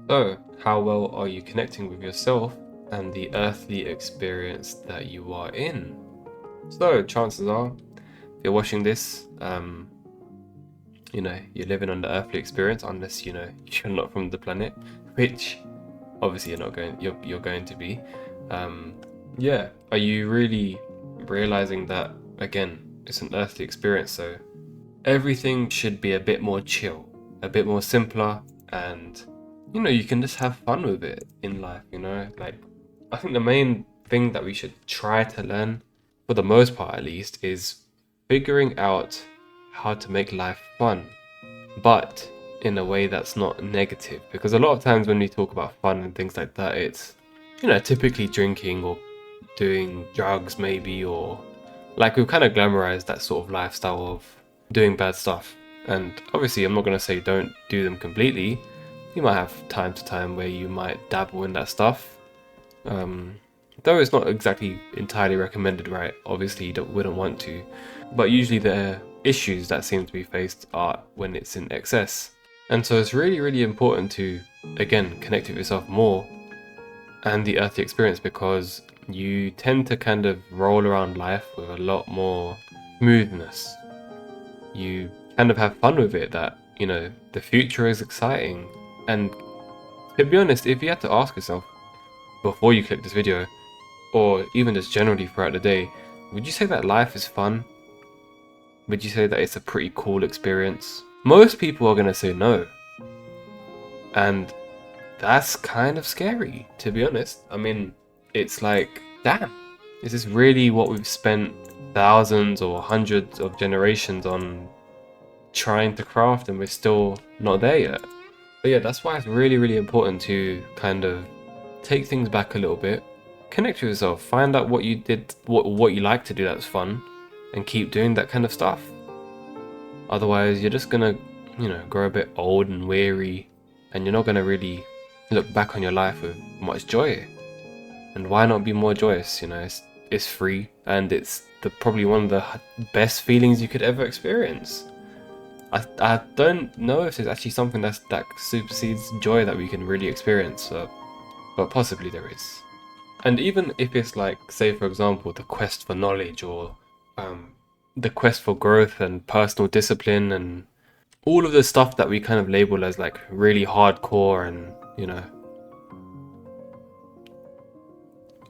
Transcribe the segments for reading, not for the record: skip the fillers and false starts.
So, how well are you connecting with yourself and the earthly experience that you are in? So, chances are, if you're watching this, you're living on the earthly experience, unless you're not from the planet, which obviously you're going to be. Um, yeah, are you really realizing that again? It's an earthly experience, so everything should be a bit more chill, a bit more simpler, and you can just have fun with it in life, like I think the main thing that we should try to learn, for the most part at least, is figuring out how to make life fun, but in a way that's not negative, because a lot of times when we talk about fun and things like that, it's typically drinking or doing drugs maybe, or like we've kind of glamorized that sort of lifestyle of doing bad stuff. And obviously I'm not going to say don't do them completely. You might have time to time where you might dabble in that stuff, though it's not exactly entirely recommended, right? Obviously you wouldn't want to, but usually the issues that seem to be faced are when it's in excess. And so it's really, really important to, again, connect with yourself more and the earthly experience, because you tend to kind of roll around life with a lot more smoothness. You kind of have fun with it, that, the future is exciting. And to be honest, if you had to ask yourself before you click this video, or even just generally throughout the day, would you say that life is fun? Would you say that it's a pretty cool experience? Most people are going to say no. And that's kind of scary, to be honest. I mean, it's like, damn, is this really what we've spent thousands or hundreds of generations on trying to craft, and we're still not there yet? But yeah, that's why it's really, really important to kind of take things back a little bit, connect with yourself, find out what you did, what you like to do that's fun, and keep doing that kind of stuff. Otherwise, you're just gonna, grow a bit old and weary, and you're not gonna really look back on your life with much joy. And why not be more joyous? It's free, and it's probably one of the best feelings you could ever experience. I don't know if there's actually something that supersedes joy that we can really experience, but possibly there is. And even if it's like, say for example, the quest for knowledge, or the quest for growth and personal discipline, and all of the stuff that we kind of label as like really hardcore, and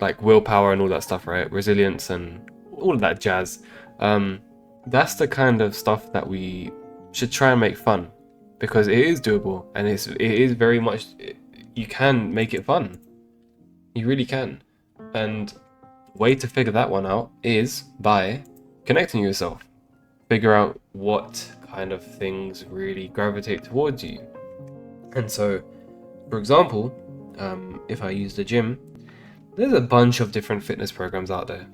like willpower and all that stuff, right? Resilience and all of that jazz. That's the kind of stuff that we should try and make fun, because it is doable, and it is very much, you can make it fun. You really can. And the way to figure that one out is by connecting yourself. Figure out what kind of things really gravitate towards you. And so, for example, if I use the gym, there's a bunch of different fitness programs out there.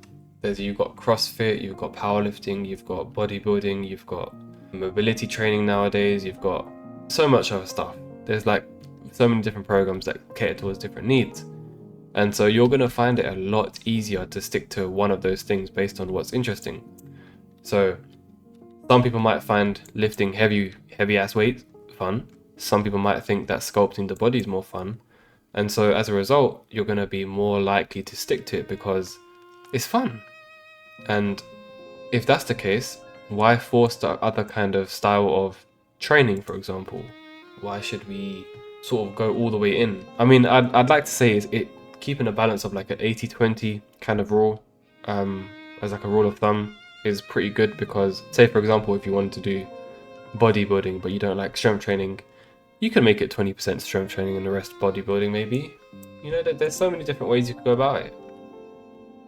You've got CrossFit, you've got powerlifting, you've got bodybuilding, you've got mobility training nowadays, you've got so much other stuff. There's like so many different programs that cater towards different needs. And so you're going to find it a lot easier to stick to one of those things based on what's interesting. So some people might find lifting heavy ass weight fun. Some people might think that sculpting the body is more fun. And so as a result, you're going to be more likely to stick to it because it's fun. And if that's the case, why force the other kind of style of training, for example? Why should we sort of go all the way in? I mean, I'd like to say is it keeping a balance of like an 80-20 kind of rule, as like a rule of thumb, is pretty good, because say for example, if you wanted to do bodybuilding but you don't like strength training, you can make it 20% strength training and the rest bodybuilding maybe. There's so many different ways you could go about it.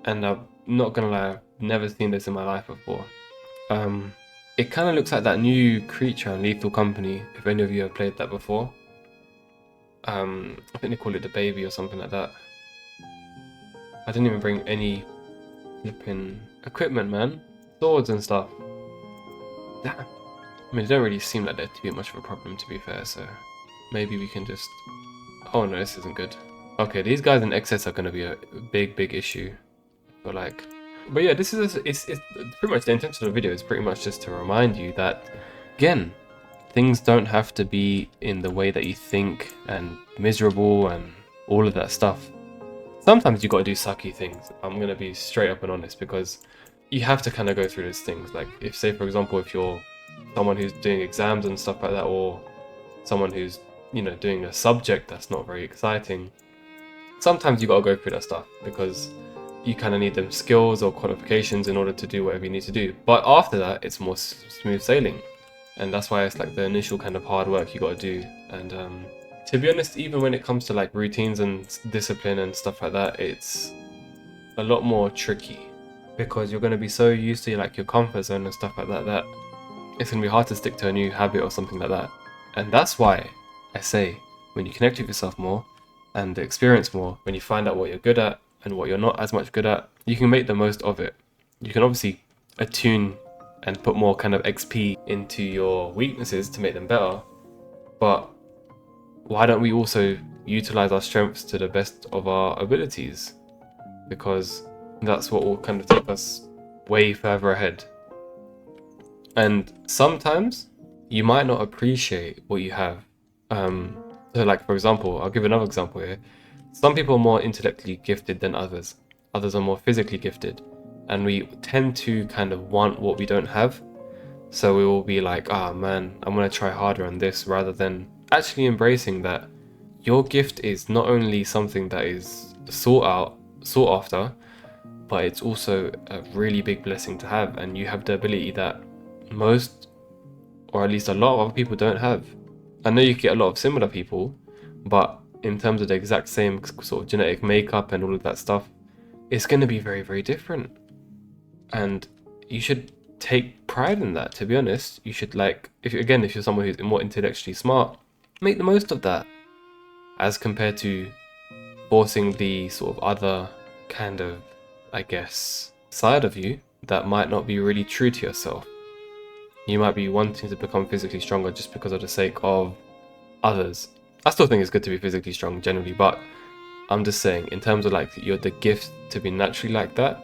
And I'm not gonna lie, I've never seen this in my life before. It kind of looks like that new creature in Lethal Company, if any of you have played that before. I think they call it the baby or something like that. I didn't even bring any flipping equipment, man. Swords and stuff. Damn. I mean, it don't really seem like they're too much of a problem, to be fair, so maybe we can just... Oh no, this isn't good. Okay, these guys in excess are going to be a big issue. But yeah, it's pretty much the intention of the video is pretty much just to remind you that, again, things don't have to be in the way that you think and miserable and all of that stuff. Sometimes you got to do sucky things. I'm going to be straight up and honest, because you have to kind of go through those things. Like, if, say for example, if you're someone who's doing exams and stuff like that, or someone who's, you know, doing a subject that's not very exciting, sometimes you got to go through that stuff because you kind of need them skills or qualifications in order to do whatever you need to do. But after that, it's more smooth sailing, and that's why it's like the initial kind of hard work you got to do. And to be honest, even when it comes to like routines and discipline and stuff like that, it's a lot more tricky, because you're going to be so used to like your comfort zone and stuff like that, that it's going to be hard to stick to a new habit or something like that. And that's why I say, when you connect with yourself more and experience more, when you find out what you're good at and what you're not as much good at, you can make the most of it. You can obviously attune and put more kind of XP into your weaknesses to make them better, but why don't we also utilize our strengths to the best of our abilities? Because that's what will kind of take us way further ahead. And sometimes you might not appreciate what you have. So like, for example, I'll give another example here. Some people are more intellectually gifted than others. Others are more physically gifted. And we tend to kind of want what we don't have. So we will be like, ah, man, I'm going to try harder on this, rather than actually embracing that your gift is not only something that is sought after, but it's also a really big blessing to have. And you have the ability that most, or at least a lot of other people don't have. I know you get a lot of similar people, but in terms of the exact same sort of genetic makeup and all of that stuff, it's going to be very, very different. And you should take pride in that, to be honest. You should, like, if you're someone who's more intellectually smart, make the most of that, as compared to forcing the sort of other kind of, I guess, side of you that might not be really true to yourself. You might be wanting to become physically stronger just because of the sake of others. I still think it's good to be physically strong generally, but I'm just saying, in terms of like you're the gift to be naturally like that,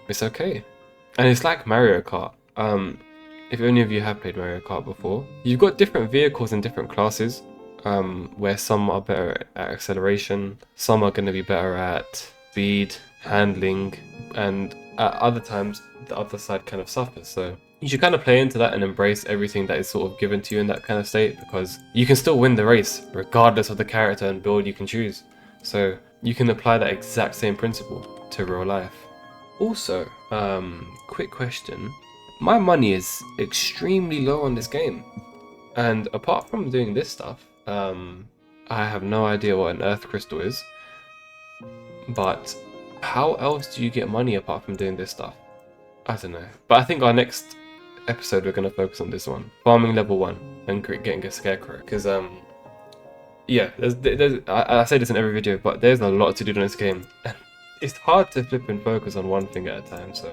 it's okay. And it's like Mario Kart. If any of you have played Mario Kart before, you've got different vehicles in different classes, where some are better at acceleration, some are going to be better at speed, handling, and at other times the other side kind of suffers. So you should kind of play into that and embrace everything that is sort of given to you in that kind of state, because you can still win the race regardless of the character and build you can choose. So you can apply that exact same principle to real life. Also, quick question. My money is extremely low on this game. And apart from doing this stuff, I have no idea what an earth crystal is. But how else do you get money apart from doing this stuff? I don't know. But I think our next episode we're going to focus on this one. Farming level 1 and getting a scarecrow. Because, yeah, I say this in every video, but there's a lot to do in this game. It's hard to flip and focus on one thing at a time, so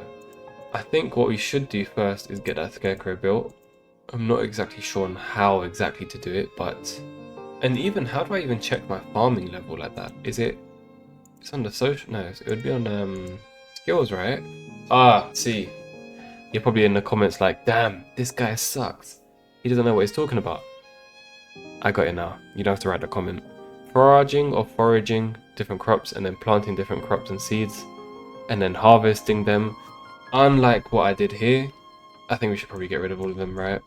I think what we should do first is get that scarecrow built. I'm not exactly sure on how exactly to do it, but... And even, how do I even check my farming level like that? Is it... It's under social... No, it would be on skills, right? Ah, see. You're probably in the comments like, damn, this guy sucks. He doesn't know what he's talking about. I got it now. You don't have to write the comment. Foraging or foraging different crops and then planting different crops and seeds and then harvesting them. Unlike what I did here, I think we should probably get rid of all of them, right?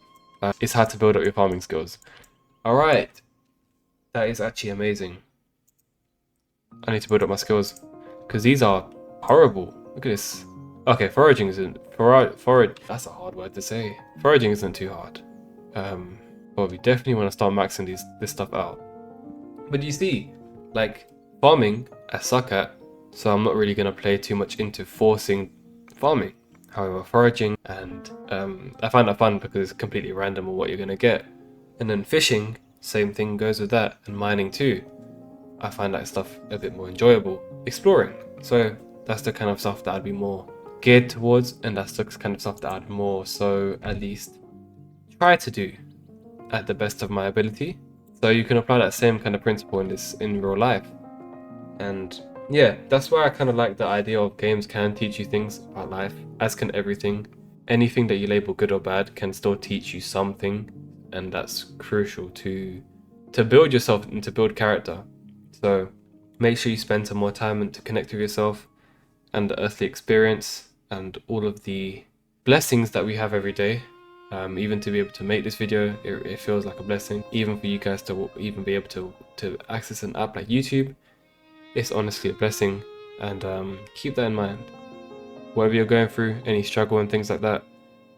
It's how to build up your farming skills. Alright. That is actually amazing. I need to build up my skills, because these are horrible. Look at this. Okay, foraging isn't... That's a hard word to say. Foraging isn't too hard. But we definitely want to start maxing this stuff out. But you see, like, farming, I suck at, so I'm not really going to play too much into forcing farming. However, foraging, and I find that fun because it's completely random on what you're going to get. And then fishing, same thing goes with that, and mining too. I find that stuff a bit more enjoyable. Exploring, so that's the kind of stuff that I'd be more geared towards, and that's the kind of stuff that I'd more so at least try to do at the best of my ability. So you can apply that same kind of principle in real life. And yeah, that's why I kind of like the idea of games can teach you things about life, as can everything. Anything that you label good or bad can still teach you something. and that's crucial to build yourself and to build character. So make sure you spend some more time and to connect with yourself and the earthly experience and all of the blessings that we have every day. Even to be able to make this video, it feels like a blessing. Even for you guys to even be able to access an app like YouTube, it's honestly a blessing. And keep that in mind. Whatever you're going through, any struggle and things like that,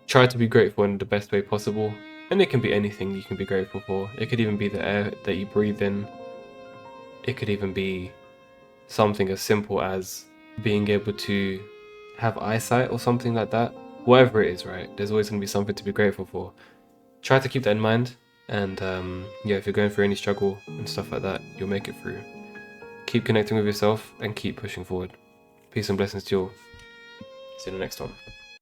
try to be grateful in the best way possible. And it can be anything you can be grateful for. It could even be the air that you breathe in. It could even be something as simple as being able to have eyesight or something like that. Whatever it is, right? There's always going to be something to be grateful for. Try to keep that in mind. And yeah, if you're going through any struggle and stuff like that, you'll make it through. Keep connecting with yourself and keep pushing forward. Peace and blessings to you all. See you in the next one.